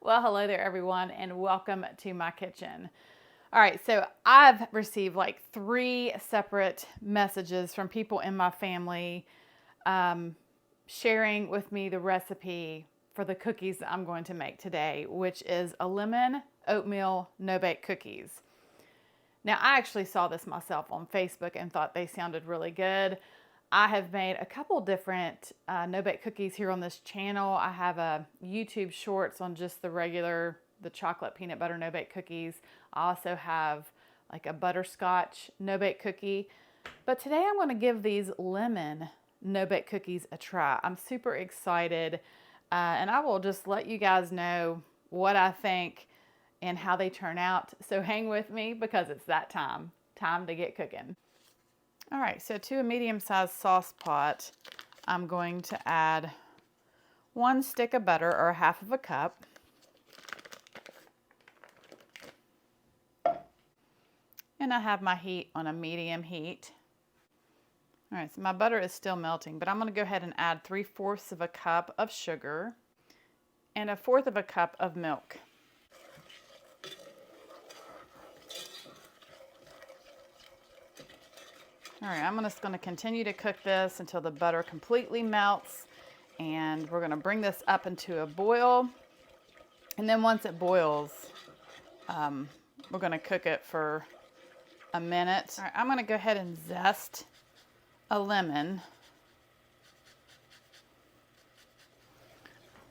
Well, hello there, everyone, and welcome to my kitchen. All right, so I've received like 3 separate messages from people in my family sharing with me the recipe for the cookies that I'm going to make today, which is a lemon oatmeal no-bake cookies. Now, I actually saw this myself on Facebook and thought they sounded really good. I have made a couple different no-bake cookies here on this channel. I have a YouTube shorts on just the chocolate peanut butter no-bake cookies. I also have like a butterscotch no-bake cookie. But today I'm going to give these lemon no-bake cookies a try. I'm super excited, and I will just let you guys know what I think and how they turn out. So hang with me because it's that time to get cooking. All right, so to a medium-sized sauce pot, I'm going to add 1 stick of butter, or 1/2 of a cup. And I have my heat on a medium heat. All right, so my butter is still melting, but I'm going to go ahead and add 3/4 of a cup of sugar and 1/4 of a cup of milk. All right, I'm just going to continue to cook this until the butter completely melts, and we're going to bring this up into a boil. And then once it boils, we're going to cook it for a minute. All right, I'm going to go ahead and zest a lemon.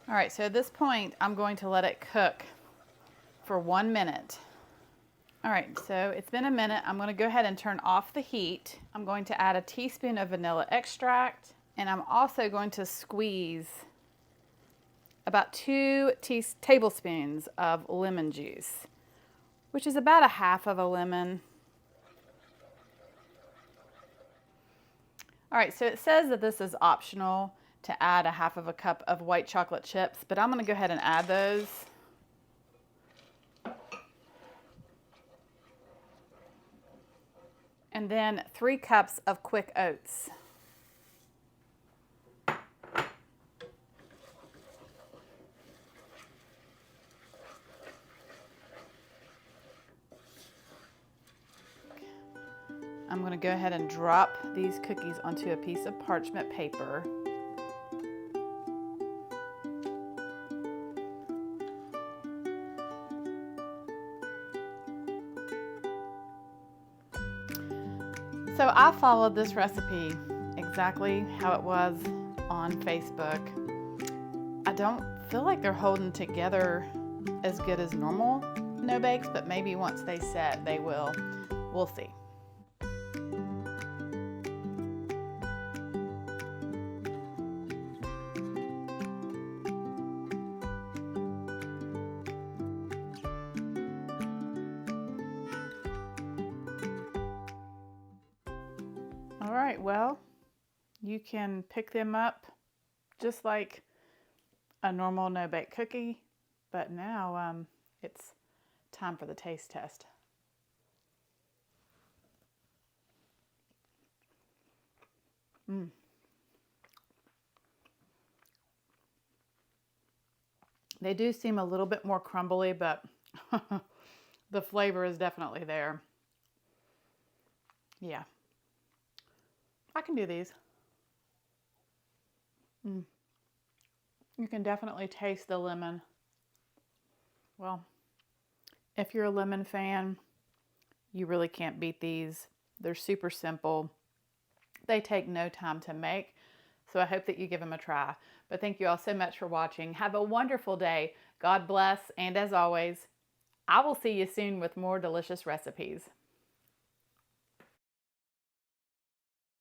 All right, so at this point, I'm going to let it cook for 1 minute. All right, so it's been a minute. I'm going to go ahead and turn off the heat. I'm going to add a teaspoon of vanilla extract, and I'm also going to squeeze about 2 tablespoons of lemon juice, which is about 1/2 of a lemon. All right, so it says that this is optional to add 1/2 of a cup of white chocolate chips, but I'm going to go ahead and add those. And then 3 cups of quick oats. I'm going to go ahead and drop these cookies onto a piece of parchment paper. So I followed this recipe exactly how it was on Facebook. I don't feel like they're holding together as good as normal no bakes, but maybe once they set, they will. We'll see. All right, well, you can pick them up just like a normal no-bake cookie, but now it's time for the taste test. They do seem a little bit more crumbly, but the flavor is definitely there. Yeah. I can do these. You can definitely taste the lemon. Well, if you're a lemon fan, you really can't beat these. They're super simple. They take no time to make, so I hope that you give them a try. But thank you all so much for watching. Have a wonderful day. God bless, and as always, I will see you soon with more delicious recipes.